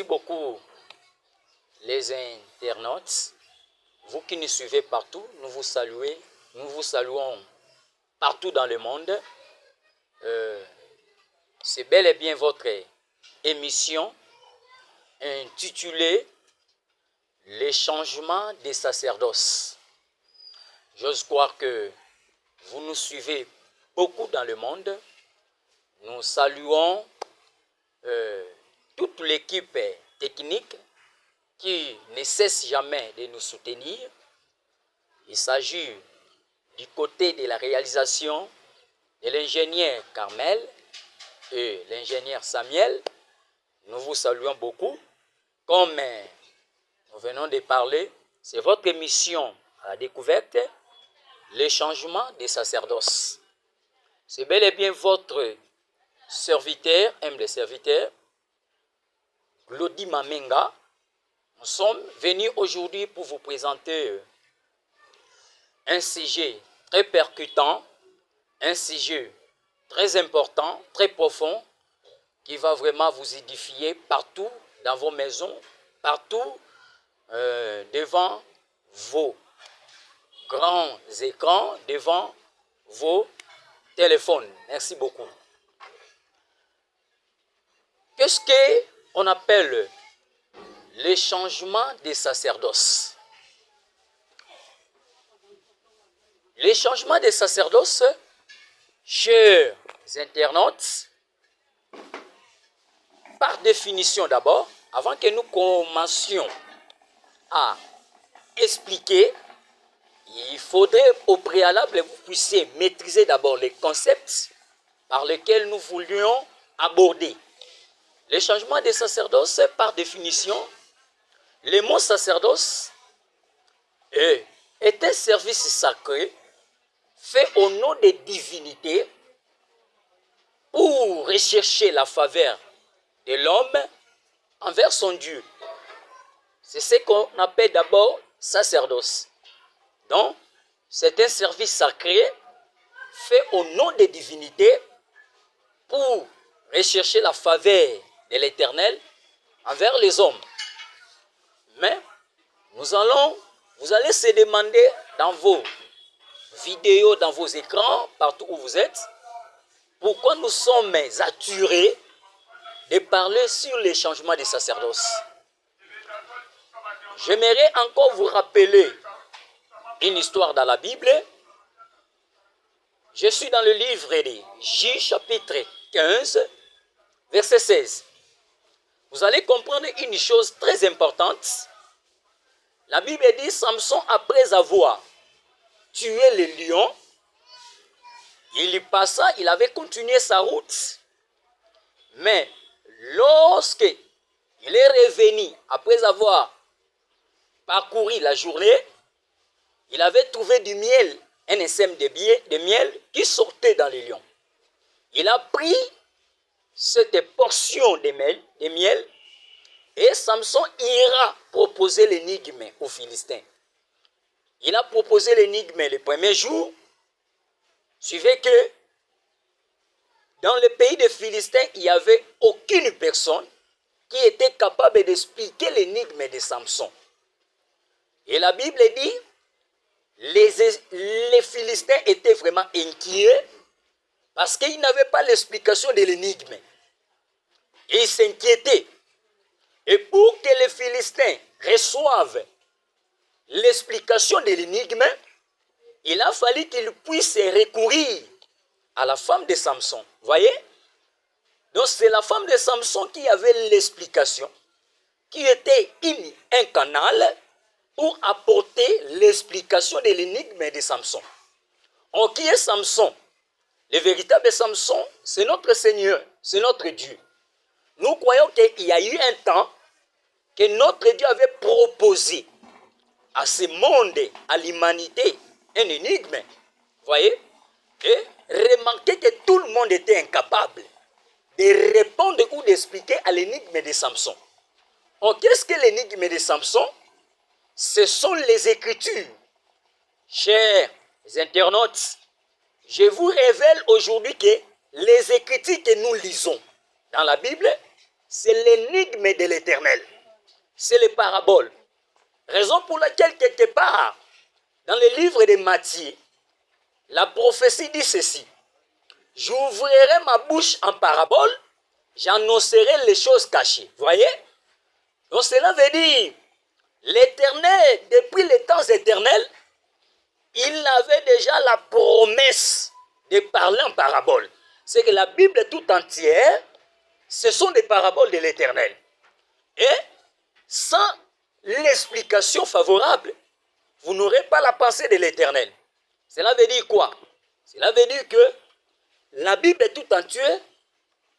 Merci beaucoup les internautes. Vous qui nous suivez partout, nous vous saluons partout dans le monde. C'est bel et bien votre émission intitulée Les changements des sacerdoces. J'ose croire que vous nous suivez beaucoup dans le monde. Nous saluons toute l'équipe technique qui ne cesse jamais de nous soutenir. Il s'agit du côté de la réalisation de l'ingénieur Carmel et l'ingénieur Samuel. Nous vous saluons beaucoup. Comme nous venons de parler, c'est votre émission à la découverte, les changements des sacerdoces. C'est bel et bien votre serviteur, humble serviteur, Glody Mamenga. Nous sommes venus aujourd'hui pour vous présenter un sujet très percutant, un sujet très important, très profond, qui va vraiment vous édifier partout dans vos maisons, partout devant vos grands écrans, devant vos téléphones. Merci beaucoup. Qu'est-ce qu'on appelle les changements des sacerdoces? Les changements des sacerdoces, chers internautes, par définition d'abord, avant que nous commencions à expliquer, il faudrait au préalable que vous puissiez maîtriser d'abord les concepts par lesquels nous voulions aborder. Les changements des sacerdoces, par définition, le mot sacerdoce est un service sacré fait au nom des divinités pour rechercher la faveur de l'homme envers son Dieu. C'est ce qu'on appelle d'abord sacerdoce. Donc, c'est un service sacré fait au nom des divinités pour rechercher la faveur de l'Éternel envers les hommes. Mais vous allez se demander dans vos vidéos, dans vos écrans, partout où vous êtes, pourquoi nous sommes attirés de parler sur les changements des sacerdoces. J'aimerais encore vous rappeler une histoire dans la Bible. Je suis dans le livre de J, chapitre 15, verset 16. Vous allez comprendre une chose très importante. La Bible dit, Samson, après avoir tué le lion, il y passa, il avait continué sa route. Mais lorsque il est revenu, après avoir parcouru la journée, il avait trouvé du miel, un essaim de miel qui sortait dans le lion. Il a pris cette portion de miel et Samson ira proposer l'énigme aux Philistins. Il a proposé l'énigme le premier jour. Suivez que dans le pays des Philistins, il n'y avait aucune personne qui était capable d'expliquer l'énigme de Samson. Et la Bible dit, les Philistins étaient vraiment inquiets parce qu'ils n'avaient pas l'explication de l'énigme. Et ils s'inquiétaient. Et pour que les Philistins reçoivent l'explication de l'énigme, il a fallu qu'ils puissent recourir à la femme de Samson. Voyez? Donc c'est la femme de Samson qui avait l'explication, qui était un canal pour apporter l'explication de l'énigme de Samson. Or, qui est Samson? Le véritable Samson, c'est notre Seigneur, c'est notre Dieu. Nous croyons qu'il y a eu un temps que notre Dieu avait proposé à ce monde, à l'humanité, un énigme. Voyez? Et remarquez que tout le monde était incapable de répondre ou d'expliquer à l'énigme de Samson. Or, qu'est-ce que l'énigme de Samson? Ce sont les Écritures. Chers internautes, je vous révèle aujourd'hui que les Écritures que nous lisons dans la Bible, c'est l'énigme de l'Éternel. C'est les paraboles. Raison pour laquelle, quelque part, dans le livre de Matthieu, la prophétie dit ceci. J'ouvrirai ma bouche en parabole, j'annoncerai les choses cachées. Voyez? Donc cela veut dire, l'Éternel, depuis les temps éternels, il avait déjà la promesse de parler en parabole. C'est que la Bible tout entière, ce sont des paraboles de l'Éternel. Et sans l'explication favorable, vous n'aurez pas la pensée de l'Éternel. Cela veut dire quoi? Cela veut dire que la Bible tout entière,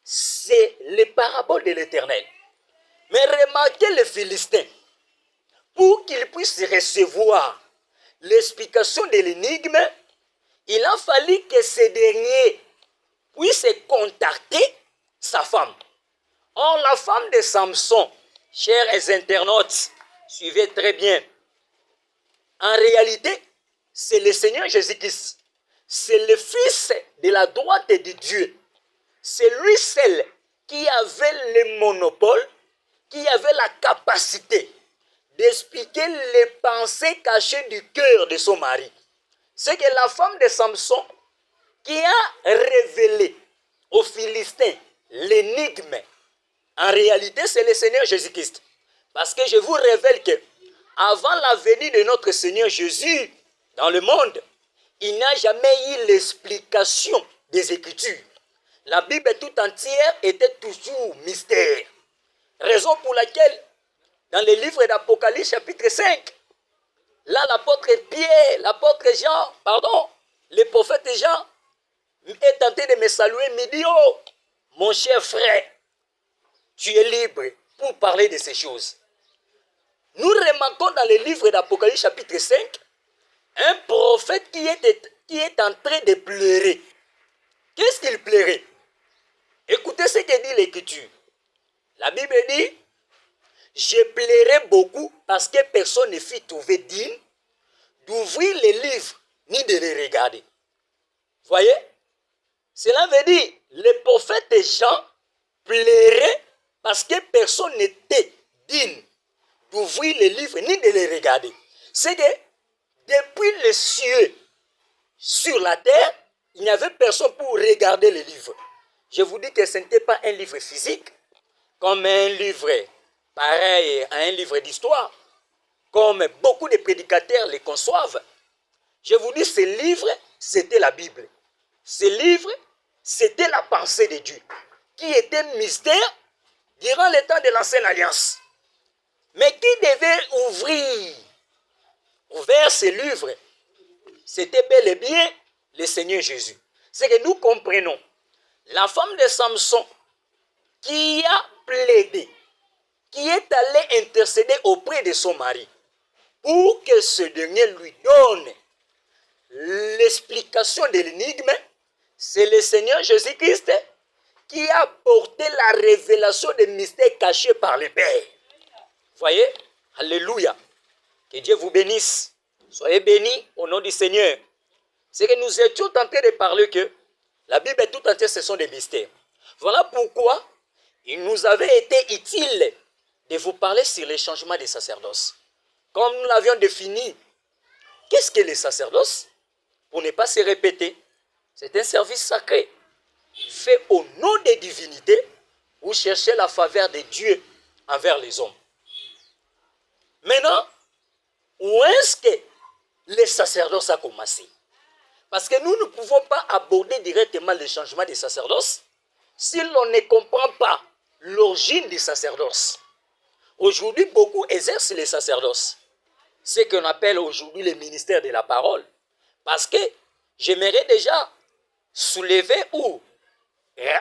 c'est les paraboles de l'Éternel. Mais remarquez les Philistins. Pour qu'ils puissent recevoir l'explication de l'énigme, il a fallu que ces derniers puissent contacter sa femme. Or, la femme de Samson, chers internautes, suivez très bien. En réalité, c'est le Seigneur Jésus-Christ. C'est le Fils de la droite de Dieu. C'est lui seul qui avait le monopole, qui avait la capacité d'expliquer les pensées cachées du cœur de son mari. C'est que la femme de Samson qui a révélé aux Philistins l'énigme, en réalité c'est le Seigneur Jésus-Christ. Parce que je vous révèle que avant la venue de notre Seigneur Jésus dans le monde, il n'y a jamais eu l'explication des Écritures. La Bible tout entière était toujours mystère. Raison pour laquelle, dans le livre d'Apocalypse chapitre 5, là l'apôtre Pierre, le prophète Jean est tenté de me saluer, me dit, oh, mon cher frère, tu es libre pour parler de ces choses. Nous remarquons dans le livre d'Apocalypse chapitre 5, un prophète qui est en train de pleurer. Qu'est-ce qu'il pleurait? Écoutez ce que dit l'Écriture. La Bible dit, je pleurais beaucoup parce que personne ne fut trouvé digne d'ouvrir les livres ni de les regarder. Voyez? Cela veut dire, le prophète Jean pleurait parce que personne n'était digne d'ouvrir les livres ni de les regarder. C'est que depuis les cieux sur la terre, il n'y avait personne pour regarder les livres. Je vous dis que ce n'était pas un livre physique, comme un livre pareil à un livre d'histoire, comme beaucoup de prédicateurs les conçoivent. Je vous dis, ce livre, c'était la Bible. Ce livre, c'était la pensée de Dieu, qui était mystère durant le temps de l'Ancienne Alliance. Mais qui devait ouvrir ce livre, c'était bel et bien le Seigneur Jésus. C'est que nous comprenons, la femme de Samson qui a plaidé, qui est allée intercéder auprès de son mari pour que ce dernier lui donne l'explication de l'énigme, c'est le Seigneur Jésus-Christ qui a apporté la révélation des mystères cachés par le Père. Voyez? Alléluia. Que Dieu vous bénisse. Soyez bénis au nom du Seigneur. C'est que nous étions en train de parler que la Bible tout entière, ce sont des mystères. Voilà pourquoi il nous avait été utile de vous parler sur les changements des sacerdoces. Comme nous l'avions défini, qu'est-ce que les sacerdoces? Pour ne pas se répéter, c'est un service sacré fait au nom des divinités ou chercher la faveur de Dieu envers les hommes. Maintenant, où est-ce que les sacerdoces a commencé? Parce que nous ne pouvons pas aborder directement le changement des sacerdoces si l'on ne comprend pas l'origine du sacerdoce. Aujourd'hui, beaucoup exercent les sacerdoces. Ce qu'on appelle aujourd'hui le ministère de la parole. Parce que j'aimerais déjà soulever ou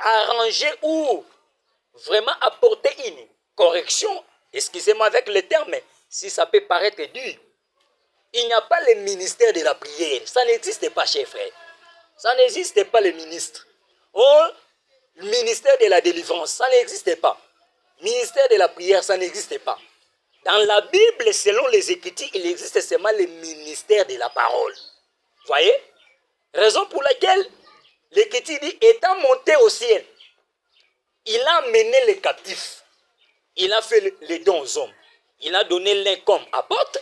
arranger ou vraiment apporter une correction, excusez-moi avec le terme, si ça peut paraître dur. Il n'y a pas le ministère de la prière. Ça n'existe pas, chers frères. Ça n'existe pas, le ministre. Oh, le ministère de la délivrance, ça n'existe pas. Ministère de la prière, ça n'existe pas. Dans la Bible, selon les Écritures, il existe seulement le ministère de la parole. Voyez? Raison pour laquelle l'Écriture dit, étant monté au ciel, il a amené les captifs. il a fait les dons aux hommes. Il a donné l'un comme apôtre,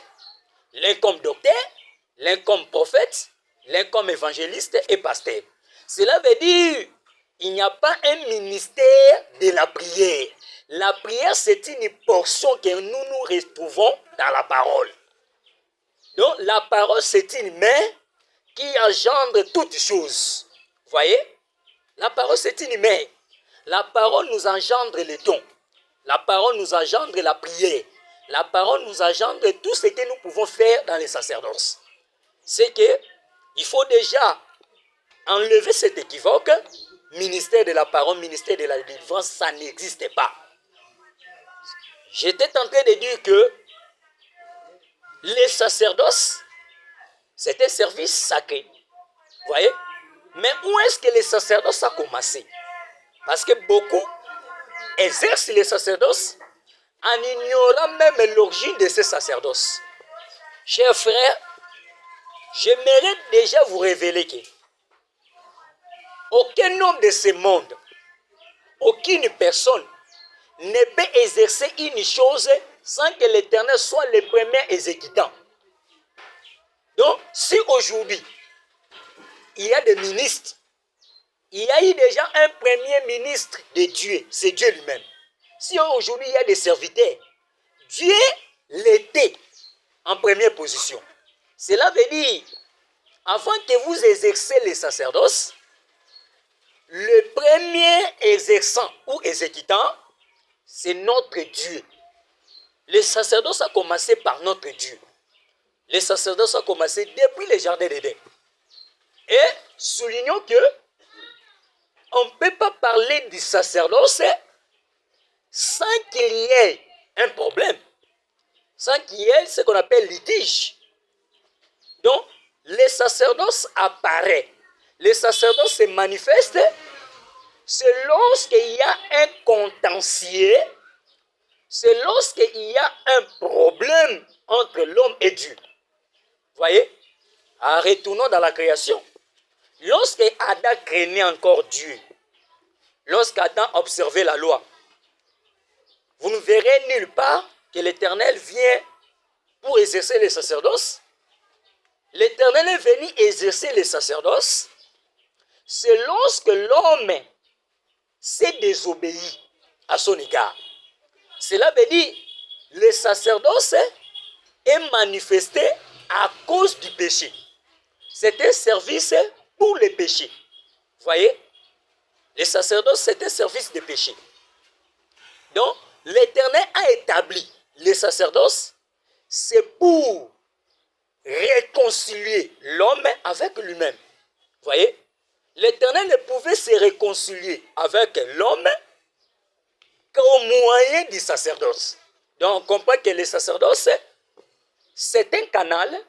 l'un comme docteur, l'un comme prophète, l'un comme évangéliste et pasteur. Cela veut dire il n'y a pas un ministère de la prière. La prière, c'est une portion que nous retrouvons dans la parole. Donc, la parole, c'est une main qui engendre toutes choses. Vous voyez? La parole, c'est une main. La parole nous engendre les dons. La parole nous engendre la prière. La parole nous engendre tout ce que nous pouvons faire dans les sacerdoces. C'est que il faut déjà enlever cet équivoque. Ministère de la parole, ministère de la délivrance, ça n'existe pas. J'étais en train de dire que les sacerdoces, c'est un service sacré. Vous voyez? Mais où est-ce que les sacerdoces ont commencé? Parce que beaucoup exercent les sacerdoces en ignorant même l'origine de ces sacerdoces. Chers frères, j'aimerais déjà vous révéler que aucun homme de ce monde, aucune personne ne peut exercer une chose sans que l'Éternel soit le premier exécutant. Donc, si aujourd'hui, il y a des ministres, il y a eu déjà un premier ministre de Dieu, c'est Dieu lui-même. Si aujourd'hui il y a des serviteurs, Dieu l'était en première position. Cela veut dire, avant que vous exercez les sacerdoces, le premier exerçant ou exécutant, c'est notre Dieu. Les sacerdoces ont commencé par notre Dieu. Les sacerdoces ont commencé depuis le jardin d'Éden. Et soulignons que on ne peut pas parler du sacerdoce sans qu'il y ait un problème, sans qu'il y ait ce qu'on appelle litige. Donc, les sacerdoces apparaissent. Les sacerdoces se manifestent, c'est lorsqu'il y a un contentieux, c'est lorsqu'il y a un problème entre l'homme et Dieu. Vous voyez? Retournons dans la création. Lorsque Adam craignait encore Dieu, lorsqu'Adam observait la loi, vous ne verrez nulle part que l'Éternel vient pour exercer les sacerdoces. L'Éternel est venu exercer les sacerdoces. C'est lorsque l'homme s'est désobéi à son égard. Cela veut dire que le sacerdoce est manifesté à cause du péché. C'est un service pour les péchés. Vous voyez? Le sacerdoce, c'est un service de péché. Donc, l'Éternel a établi les sacerdoces, c'est pour réconcilier l'homme avec lui-même. Vous voyez? L'Éternel ne pouvait se réconcilier avec l'homme qu'au moyen du sacerdoce. Donc, on comprend que le sacerdoce, c'est un canal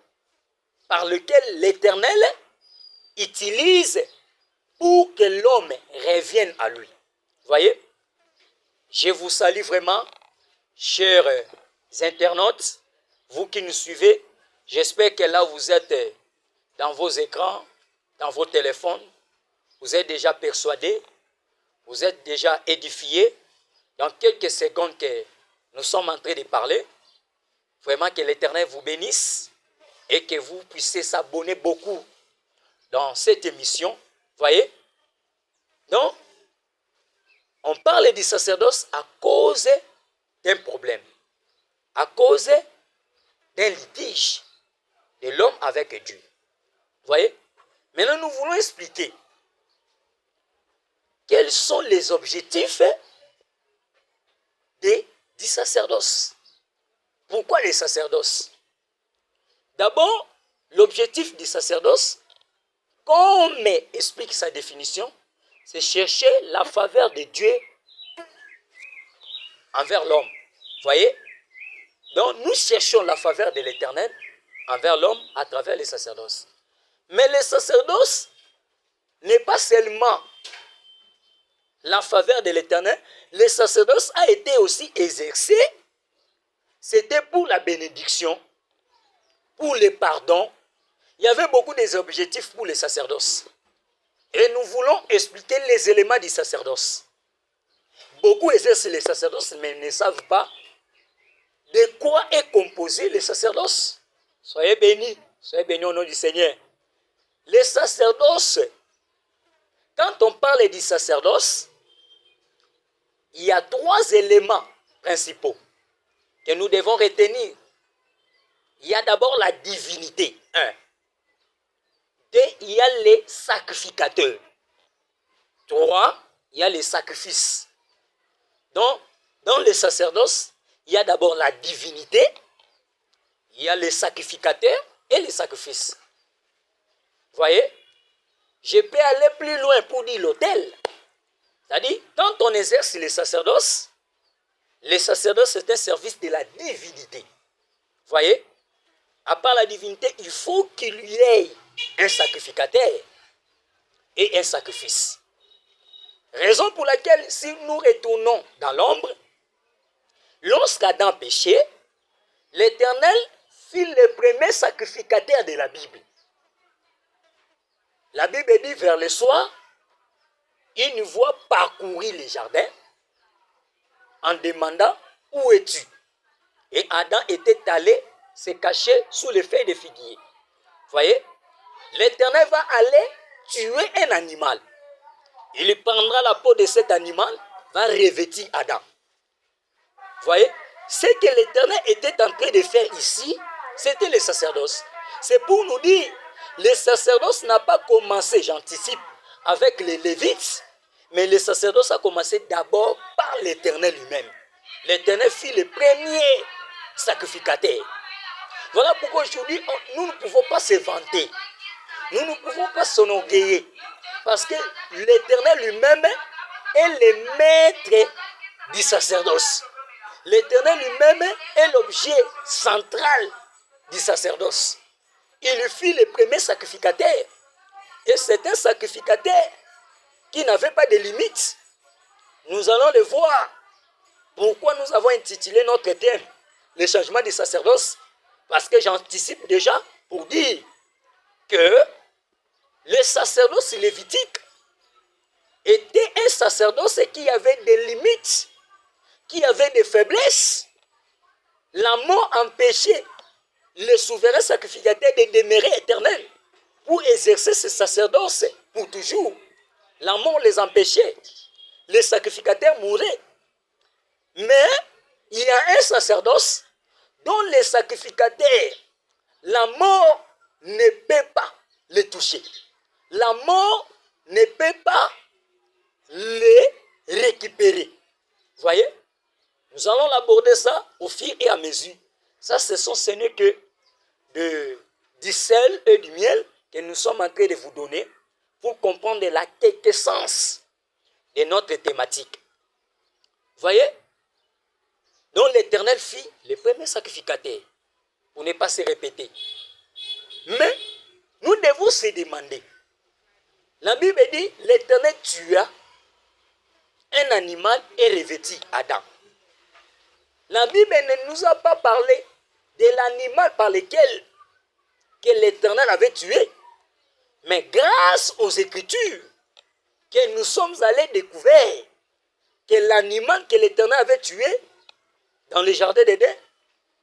par lequel l'Éternel utilise pour que l'homme revienne à lui. Vous voyez? Je vous salue vraiment, chers internautes, vous qui nous suivez. J'espère que là, vous êtes dans vos écrans, dans vos téléphones. Vous êtes déjà persuadés, vous êtes déjà édifiés. Dans quelques secondes que nous sommes en train de parler, vraiment que l'Éternel vous bénisse et que vous puissiez s'abonner beaucoup dans cette émission. Vous voyez? Donc, on parle du sacerdoce à cause d'un problème, à cause d'un litige de l'homme avec Dieu. Vous voyez? Maintenant, nous voulons expliquer quels sont les objectifs du sacerdoce. Pourquoi les sacerdoces? D'abord, l'objectif du sacerdoce, comme explique sa définition, c'est chercher la faveur de Dieu envers l'homme. Vous voyez? Donc, nous cherchons la faveur de l'Éternel envers l'homme à travers les sacerdoces. Mais le sacerdoce n'est pas seulement la faveur de l'Éternel, le sacerdoce a été aussi exercé. C'était pour la bénédiction, pour le pardon. Il y avait beaucoup d'objectifs pour les sacerdoces. Et nous voulons expliquer les éléments du sacerdoce. Beaucoup exercent les sacerdoces, mais ne savent pas de quoi est composé le sacerdoce. Soyez bénis au nom du Seigneur. Les sacerdoces, quand on parle du sacerdoce, il y a 3 éléments principaux que nous devons retenir. Il y a d'abord la divinité. 1. 2, il y a les sacrificateurs. 3, il y a les sacrifices. Donc, dans les sacerdoces, il y a d'abord la divinité, il y a les sacrificateurs et les sacrifices. Voyez, je peux aller plus loin pour dire l'autel. C'est-à-dire, quand on exerce les sacerdoces c'est un service de la divinité. Voyez, à part la divinité, il faut qu'il y ait un sacrificateur et un sacrifice. Raison pour laquelle, si nous retournons dans l'ombre, lorsqu'Adam péchait, l'Éternel fit le premier sacrificateur de la Bible. La Bible dit vers le soir, une voix parcourit les jardins en demandant où es-tu? Et Adam était allé se cacher sous les feuilles de figuier. Voyez, l'Éternel va aller tuer un animal. Il prendra la peau de cet animal, va revêtir Adam. Voyez, ce que l'Éternel était en train de faire ici, c'était le sacerdoce. C'est pour nous dire, le sacerdoce n'a pas commencé, j'anticipe, avec les Lévites, mais le sacerdoce a commencé d'abord par l'Éternel lui-même. L'Éternel fit le premier sacrificateur. Voilà pourquoi aujourd'hui, nous ne pouvons pas se vanter. Nous ne pouvons pas s'enorgueillir. Parce que l'Éternel lui-même est le maître du sacerdoce. L'Éternel lui-même est l'objet central du sacerdoce. Il fit le premier sacrificateur. Et c'est un sacrificateur qui n'avait pas de limite. Nous allons le voir. Pourquoi nous avons intitulé notre thème le changement du sacerdoce? Parce que j'anticipe déjà pour dire que le sacerdoce lévitique était un sacerdoce qui avait des limites, qui avait des faiblesses. La mort empêchait le souverain sacrificateur de demeurer éternel pour exercer ce sacerdoce pour toujours. La mort les empêchait. Les sacrificateurs mouraient. Mais il y a un sacerdoce dont les sacrificateurs, la mort ne peut pas les toucher. La mort ne peut pas les récupérer. Vous voyez? Nous allons l'aborder ça au fur et à mesure. Ça, ce n'est que du sel et du miel que nous sommes en train de vous donner pour comprendre la quintessence de notre thématique. Vous voyez? Donc l'Éternel fit le premier sacrificateur, pour ne pas se répéter. Mais nous devons se demander. La Bible dit, l'Éternel tua un animal et revêtit Adam. La Bible ne nous a pas parlé de l'animal par lequel que l'Éternel avait tué. Mais grâce aux Écritures, que nous sommes allés découvrir que l'animal que l'Éternel avait tué dans le jardin d'Éden,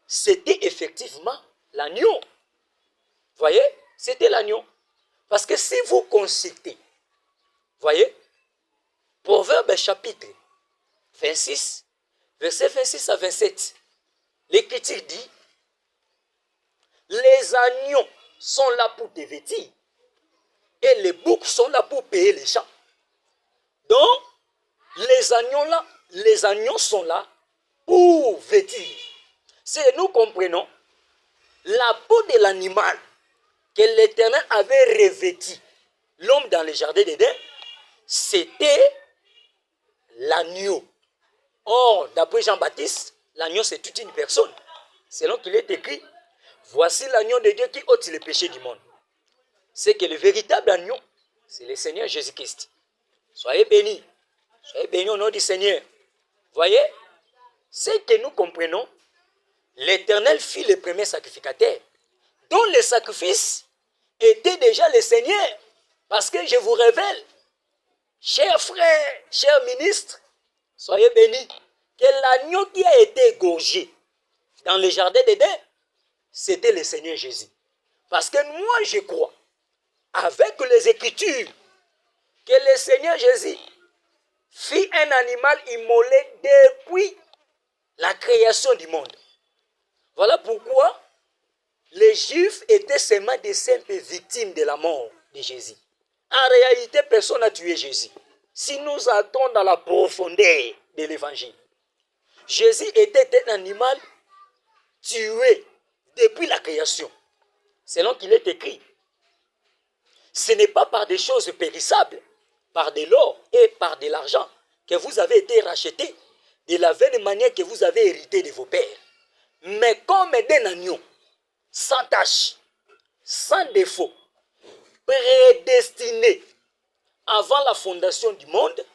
c'était effectivement l'agneau. Vous voyez, c'était l'agneau. Parce que si vous consultez, voyez, Proverbe chapitre 26, verset 26 à 27, l'Écriture dit, les agneaux sont là pour te vêtir et les boucs sont là pour payer les champs. Donc, les agneaux sont là pour vêtir. Si nous comprenons, la peau de l'animal que l'Éternel avait revêti l'homme dans le jardin d'Éden, c'était l'agneau. Or, d'après Jean-Baptiste, l'agneau c'est toute une personne. Selon qu'il est écrit, voici l'agneau de Dieu qui ôte les péchés du monde. C'est que le véritable agneau, c'est le Seigneur Jésus-Christ. Soyez bénis au nom du Seigneur. Voyez, c'est que nous comprenons, l'Éternel fit le premier sacrificateur, dont le sacrifice était déjà le Seigneur. Parce que je vous révèle, chers frères, chers ministres, Soyez bénis. Que l'agneau qui a été égorgé dans le jardin d'Éden, c'était le Seigneur Jésus. Parce que moi, je crois, avec les Écritures, que le Seigneur Jésus fit un animal immolé depuis la création du monde. Voilà pourquoi les Juifs étaient seulement des simples victimes de la mort de Jésus. En réalité, personne n'a tué Jésus. Si nous entrons dans la profondeur de l'évangile, Jésus était un animal tué depuis la création. Selon qu'il est écrit, ce n'est pas par des choses périssables, par de l'or et par de l'argent que vous avez été rachetés de la même manière que vous avez hérité de vos pères, mais comme d'un agneau, sans tache, sans défaut, prédestiné avant la fondation du monde,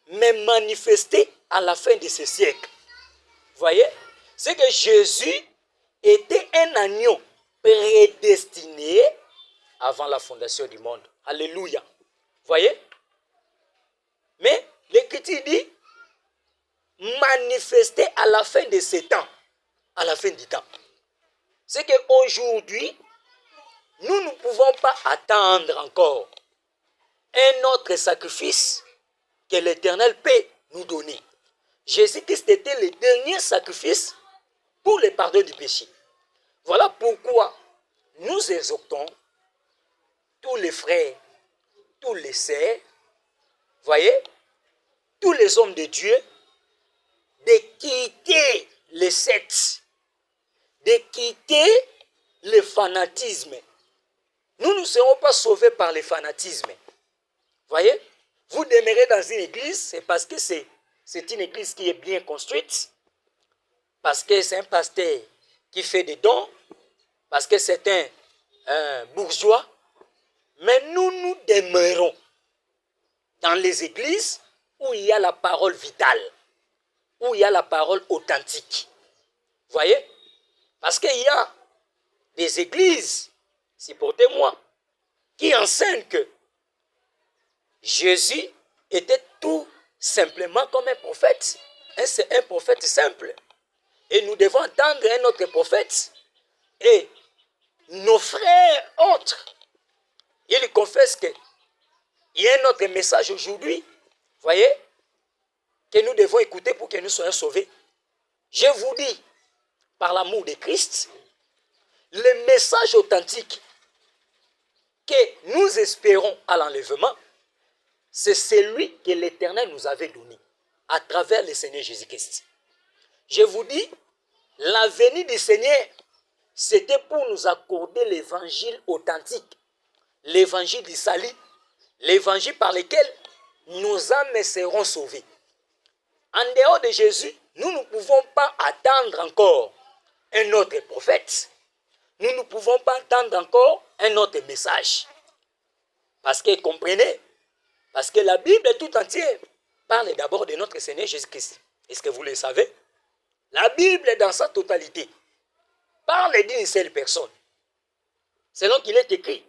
mais manifesté à la fin de ce siècle. Voyez, c'est que Jésus était un agneau prédestiné avant la fondation du monde. Alléluia. Voyez? Mais l'Écriture dit manifesté à la fin de ce temps, à la fin du temps. C'est qu'aujourd'hui, nous ne pouvons pas attendre encore un autre sacrifice que l'Éternel peut nous donner. Jésus-Christ était le dernier sacrifice pour le pardon du péché. Voilà pourquoi nous exhortons tous les frères, tous les sœurs, voyez, tous les hommes de Dieu, de quitter les sectes, de quitter le fanatisme. Nous ne serons pas sauvés par le fanatisme. Voyez, vous demeurez dans une église, c'est parce que c'est une église qui est bien construite, parce que c'est un pasteur qui fait des dons, parce que c'est un bourgeois. Mais nous demeurons dans les églises où il y a la parole vitale, où il y a la parole authentique. Voyez? Parce qu'il y a des églises, supportez-moi, qui enseignent que Jésus était tout simplement comme un prophète. C'est un prophète simple. Et nous devons entendre un autre prophète. Et nos frères autres, ils confessent qu'il y a un autre message aujourd'hui, voyez, que nous devons écouter pour que nous soyons sauvés. Je vous dis, par l'amour de Christ, le message authentique que nous espérons à l'enlèvement, c'est celui que l'Éternel nous avait donné à travers le Seigneur Jésus-Christ. Je vous dis, la venue du Seigneur, c'était pour nous accorder l'évangile authentique, l'évangile du salut, l'évangile par lequel nos âmes seront sauvées. En dehors de Jésus, nous ne pouvons pas attendre encore un autre prophète. Nous ne pouvons pas attendre encore un autre message. Parce que, comprenez, parce que la Bible tout entière parle d'abord de notre Seigneur Jésus-Christ. Est-ce que vous le savez? La Bible dans sa totalité parle d'une seule personne. Selon qu'il est écrit.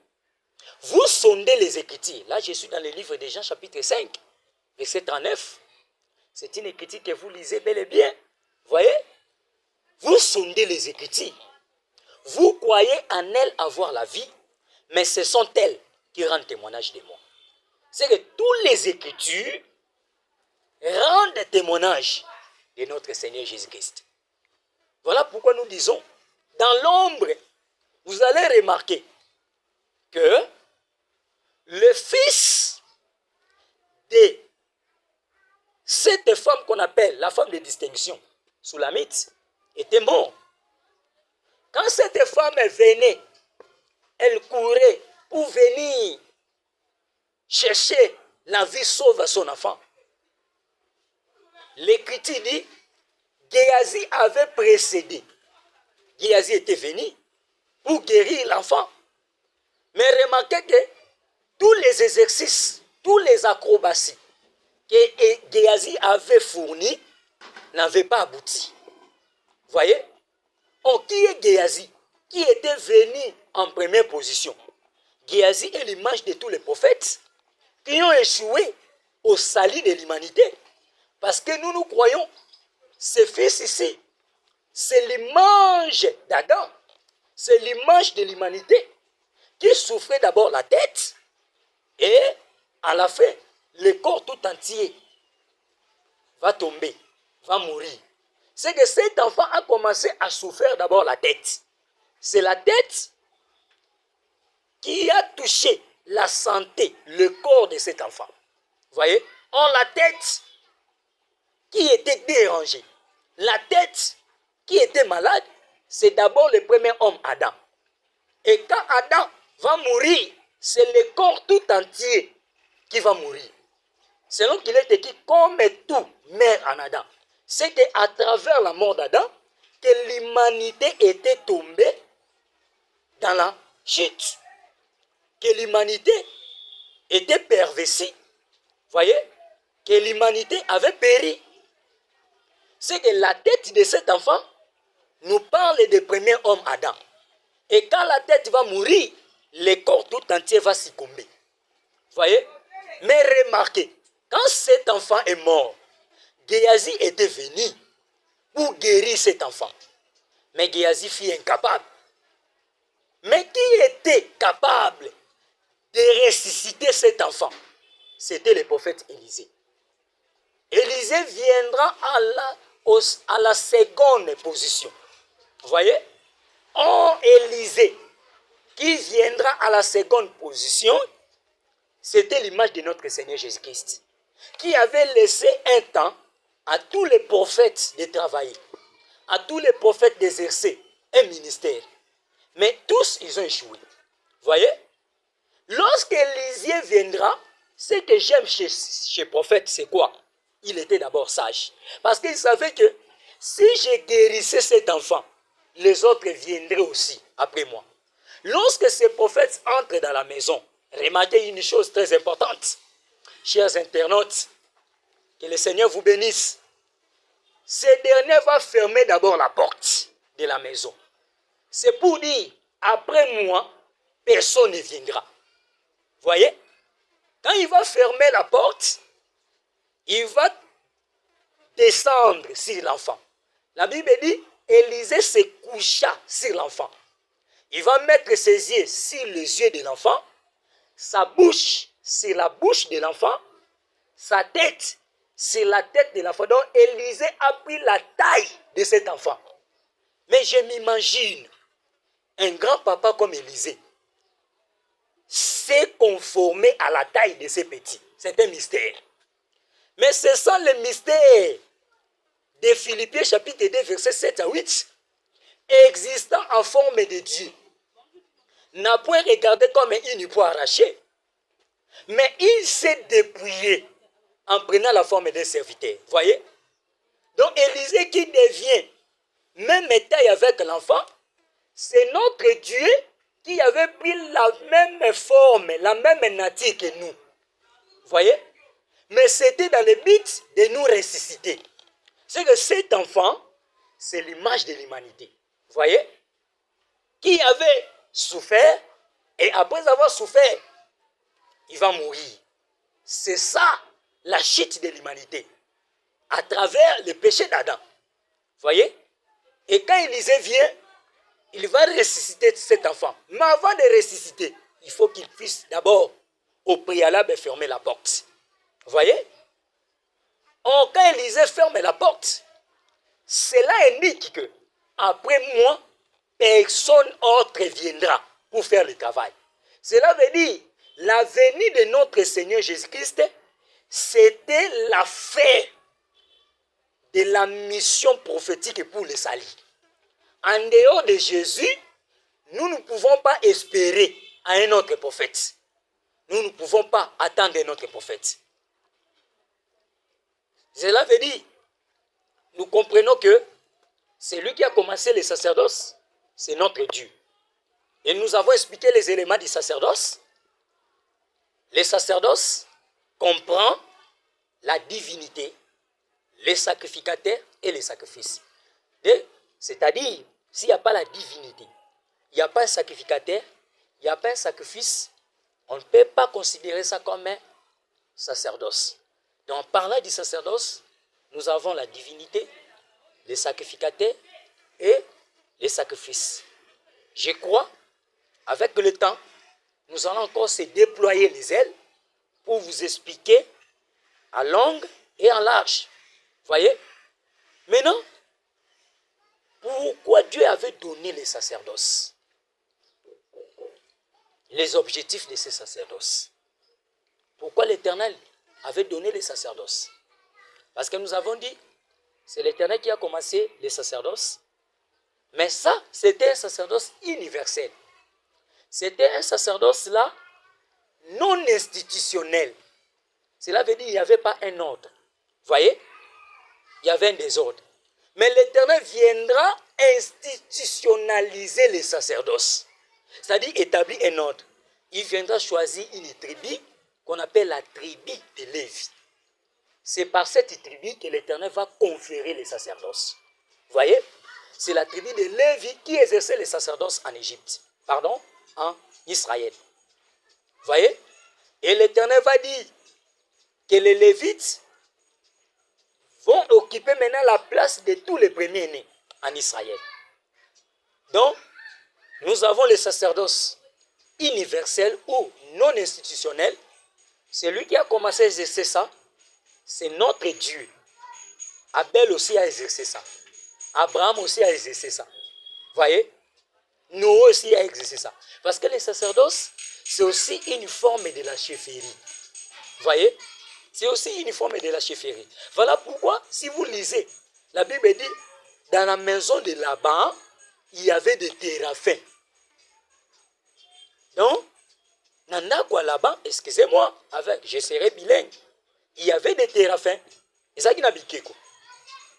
Vous sondez les Écritures. Là, je suis dans le livre de Jean, chapitre 5, verset 39. C'est une écriture que vous lisez bel et bien. Voyez? Vous sondez les Écritures. Vous croyez en elles avoir la vie, mais ce sont elles qui rendent témoignage de moi. C'est que toutes les Écritures rendent témoignage de notre Seigneur Jésus-Christ. Voilà pourquoi nous disons, dans l'ombre, vous allez remarquer que le fils de cette femme qu'on appelle la femme de distinction, Soulamite, était mort. Quand cette femme venait, elle courait pour venir chercher la vie sauve à son enfant. L'Écriture dit, Géasi avait précédé. Géasi était venu pour guérir l'enfant. Mais remarquez que tous les exercices, tous les acrobaties que Géasi avait fournis n'avaient pas abouti. Voyez? Qui est Géasi? Qui était venu en première position? Géasi est l'image de tous les prophètes qui ont échoué au salut de l'humanité. Parce que nous croyons, ce fils ici, c'est l'image d'Adam, c'est l'image de l'humanité qui souffrait d'abord la tête et à la fin, le corps tout entier va tomber, va mourir. C'est que cet enfant a commencé à souffrir d'abord la tête. C'est la tête qui a touché la santé, le corps de cet enfant. Vous voyez? Or, la tête qui était dérangée, la tête qui était malade, c'est d'abord le premier homme, Adam. Et quand Adam va mourir, c'est le corps tout entier qui va mourir. Selon qu'il est écrit, comme tout meurt en Adam. C'est qu'à travers la mort d'Adam, que l'humanité était tombée dans la chute. Que l'humanité était perversie. Voyez? Que l'humanité avait péri. C'est que la tête de cet enfant nous parle du premier homme Adam. Et quand la tête va mourir, le corps tout entier va succomber. Voyez? Mais remarquez, quand cet enfant est mort, Géasi était venu pour guérir cet enfant. Mais Géasi fut incapable. Mais qui était capable de ressusciter cet enfant? C'était le prophète Élisée. Élisée viendra à la seconde position. Vous voyez? Or, Élisée, qui viendra à la seconde position, c'était l'image de notre Seigneur Jésus-Christ, qui avait laissé un temps à tous les prophètes de travailler, à tous les prophètes d'exercer un ministère. Mais tous, ils ont échoué. Vous voyez? Lorsque Élisée viendra, ce que j'aime chez le prophète, c'est quoi? Il était d'abord sage. Parce qu'il savait que si je guérissais cet enfant, les autres viendraient aussi après moi. Lorsque ces prophètes entrent dans la maison, remarquez une chose très importante. Chers internautes, que le Seigneur vous bénisse. Ce dernier va fermer d'abord la porte de la maison. C'est pour dire, après moi, personne ne viendra. Voyez? Quand il va fermer la porte, il va descendre sur l'enfant. La Bible dit, Élisée se coucha sur l'enfant. Il va mettre ses yeux sur les yeux de l'enfant, sa bouche sur la bouche de l'enfant, sa tête sur la tête de l'enfant. Donc Élisée a pris la taille de cet enfant. Mais je m'imagine un grand papa comme Élisée s'est conformé à la taille de ces petits. C'est un mystère. Mais c'est ça le mystère de Philippiens chapitre 2 versets 7 à 8. Existant en forme de Dieu, n'a point regardé comme une poids arrachée, mais il s'est dépouillé en prenant la forme d'un serviteur. Voyez? Donc Élisée qui devient même taille avec l'enfant, c'est notre Dieu qui avait pris la même forme, la même nature que nous. Voyez? Mais c'était dans le but de nous ressusciter. C'est que cet enfant, c'est l'image de l'humanité. Voyez? Qui avait souffert, et après avoir souffert, il va mourir. C'est ça, la chute de l'humanité, à travers le péché d'Adam. Voyez? Et quand Élisée vient, il va ressusciter cet enfant. Mais avant de ressusciter, il faut qu'il puisse d'abord, au préalable, fermer la porte. Voyez? Or, quand Élisée ferme la porte, cela indique que, après moi, personne autre viendra pour faire le travail. Cela veut dire, la venue de notre Seigneur Jésus-Christ, c'était la fin de la mission prophétique pour le salut. En dehors de Jésus, nous ne pouvons pas espérer à un autre prophète. Nous ne pouvons pas attendre un autre prophète. Cela veut dire, nous comprenons que c'est lui qui a commencé le sacerdoce, c'est notre Dieu. Et nous avons expliqué les éléments du sacerdoce. Le sacerdoce comprend la divinité, les sacrificateurs et les sacrifices. C'est-à-dire, s'il n'y a pas la divinité, il n'y a pas un sacrificateur, il n'y a pas un sacrifice, on ne peut pas considérer ça comme un sacerdoce. Donc, en parlant du sacerdoce, nous avons la divinité, les sacrificateurs et les sacrifices. Je crois, avec le temps, nous allons encore se déployer les ailes pour vous expliquer en longue et en large. Voyez? Maintenant, pourquoi Dieu avait donné les sacerdoces? Les objectifs de ces sacerdoces. Pourquoi l'Éternel avait donné les sacerdoces? Parce que nous avons dit, c'est l'Éternel qui a commencé les sacerdoces. Mais ça, c'était un sacerdoce universel. C'était un sacerdoce là, non institutionnel. Cela veut dire qu'il n'y avait pas un ordre. Voyez? Il y avait un désordre. Mais l'Éternel viendra institutionnaliser les sacerdoces. C'est-à-dire établir un ordre. Il viendra choisir une tribu qu'on appelle la tribu de Lévi. C'est par cette tribu que l'Éternel va conférer les sacerdoces. Vous voyez? C'est la tribu de Lévi qui exerçait les sacerdoces en Égypte. Pardon? En Israël. Vous voyez? Et l'Éternel va dire que les Lévites vont occuper maintenant la place de tous les premiers-nés en Israël. Donc, nous avons les sacerdoces universels ou non institutionnels. Celui qui a commencé à exercer ça, c'est notre Dieu. Abel aussi a exercé ça. Abraham aussi a exercé ça. Voyez? Noé aussi a exercé ça. Parce que les sacerdoces, c'est aussi une forme de la chefferie. Voyez? C'est aussi une forme de la chefferie. Voilà pourquoi, si vous lisez, la Bible dit, dans la maison de Laban, il y avait des téraphins. Donc, Nana quoi Laban, excusez-moi, je serai bilingue. Il y avait des téraphins. Et ça qui n'a biqué quoi.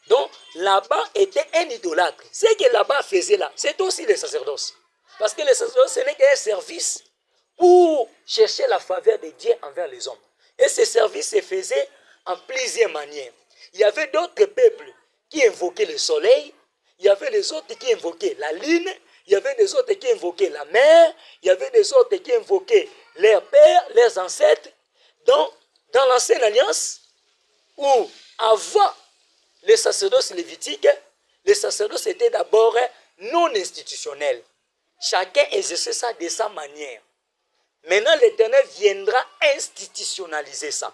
Donc, Laban était un idolâtre. Ce que Laban faisait là, c'est aussi les sacerdoces. Parce que les sacerdoces, ce n'est qu'un service pour chercher la faveur de Dieu envers les hommes. Et ce service se faisait en plusieurs manières. Il y avait d'autres peuples qui invoquaient le soleil, il y avait les autres qui invoquaient la lune, il y avait des autres qui invoquaient la mer, il y avait des autres qui invoquaient leurs pères, leurs ancêtres. Donc, dans l'ancienne alliance, où avant les sacerdoces lévitiques, les sacerdoces étaient d'abord non institutionnels. Chacun exerçait ça de sa manière. Maintenant, l'Éternel viendra institutionnaliser ça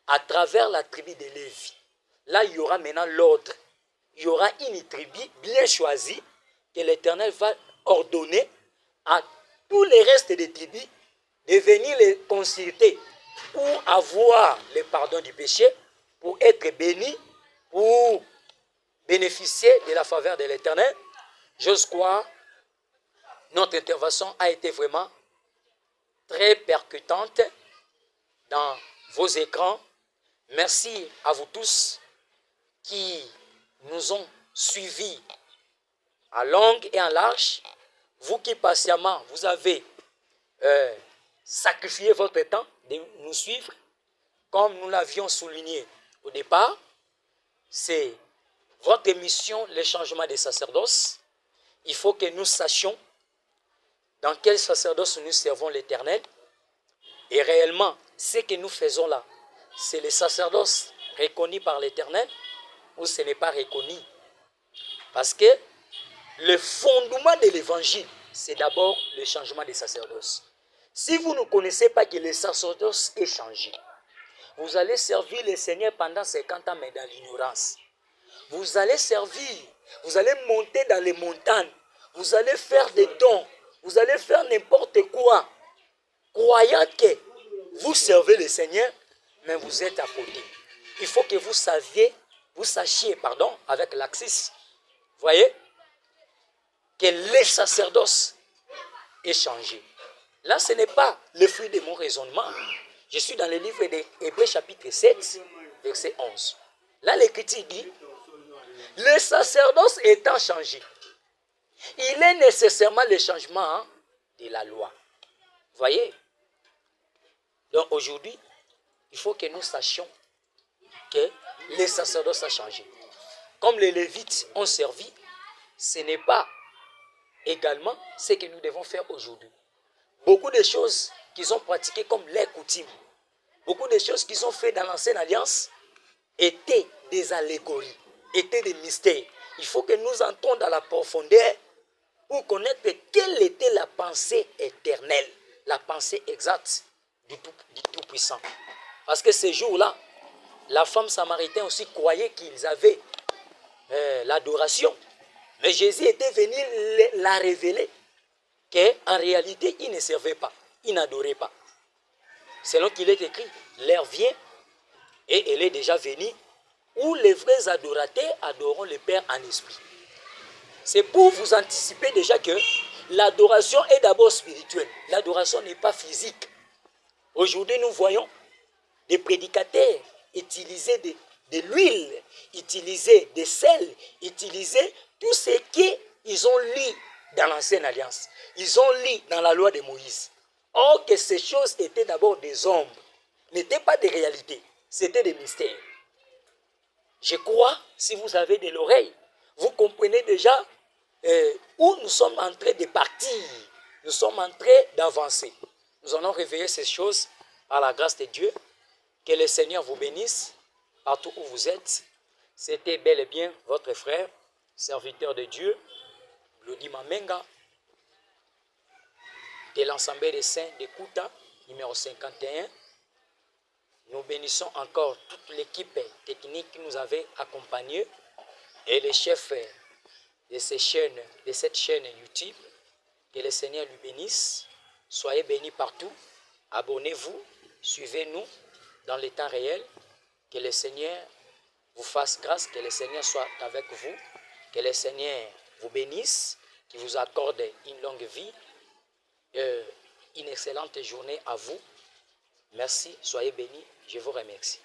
à travers la tribu de Lévi. Là, il y aura maintenant l'ordre. Il y aura une tribu bien choisie que l'Éternel va ordonner à tous les restes des tribus de venir les consulter pour avoir le pardon du péché, pour être bénis, pour bénéficier de la faveur de l'Éternel. J'ose croire, notre intervention a été vraiment très percutante dans vos écrans. Merci à vous tous qui nous ont suivis en longue et en large. Vous qui patiemment, vous avez sacrifié votre temps de nous suivre, comme nous l'avions souligné au départ. C'est votre mission, le changement des sacerdoces. Il faut que nous sachions dans quel sacerdoce nous servons l'Éternel. Et réellement, ce que nous faisons là, c'est le sacerdoce reconnu par l'Éternel ou ce n'est pas reconnu. Parce que le fondement de l'Évangile, c'est d'abord le changement des sacerdoces. Si vous ne connaissez pas que le sacerdoce est changé, vous allez servir le Seigneur pendant 50 ans, mais dans l'ignorance. Vous allez servir, vous allez monter dans les montagnes, vous allez faire des dons, vous allez faire n'importe quoi, croyant que vous servez le Seigneur, mais vous êtes à côté. Il faut que vous sachiez, avec l'axis, voyez, que le sacerdoce est changé. Là, ce n'est pas le fruit de mon raisonnement. Je suis dans le livre d'Hébreux chapitre 7, verset 11. Là, l'Écriture dit, le sacerdoce étant changé, il est nécessairement le changement de la loi. Voyez? Donc aujourd'hui, il faut que nous sachions que le sacerdoce a changé. Comme les Lévites ont servi, ce n'est pas également ce que nous devons faire aujourd'hui. Beaucoup de choses qu'ils ont pratiquées comme les coutumes, beaucoup de choses qu'ils ont fait dans l'ancienne alliance étaient des allégories, étaient des mystères. Il faut que nous entrons dans la profondeur pour connaître quelle était la pensée éternelle, la pensée exacte du Tout-Puissant. Parce que ces jours-là, la femme samaritaine aussi croyait qu'ils avaient l'adoration. Mais Jésus était venu la révéler qu'en réalité, il ne servait pas, il n'adorait pas. Selon qu'il est écrit, l'heure vient et elle est déjà venue où les vrais adorateurs adoreront le Père en esprit. C'est pour vous anticiper déjà que l'adoration est d'abord spirituelle. L'adoration n'est pas physique. Aujourd'hui, nous voyons des prédicateurs utiliser de l'huile, utiliser des sels, utiliser tout ce qu'ils ont lu dans l'ancienne alliance. Ils ont lu dans la loi de Moïse. Or que ces choses étaient d'abord des ombres, n'étaient pas des réalités, c'était des mystères. Je crois, si vous avez de l'oreille, vous comprenez déjà où nous sommes en train de partir, nous sommes en train d'avancer. Nous allons réveiller ces choses par la grâce de Dieu. Que le Seigneur vous bénisse partout où vous êtes. C'était bel et bien votre frère, serviteur de Dieu, Lodi Mamenga, de l'Assemblée des Saints de Kouta, numéro 51. Nous bénissons encore toute l'équipe technique qui nous avait accompagnés et les chefs de cette chaîne YouTube. Que le Seigneur lui bénisse. Soyez bénis partout. Abonnez-vous, suivez-nous dans le temps réel. Que le Seigneur vous fasse grâce, que le Seigneur soit avec vous, que le Seigneur vous bénisse, qu'il vous accorde une longue vie, une excellente journée à vous. Merci, soyez bénis, je vous remercie.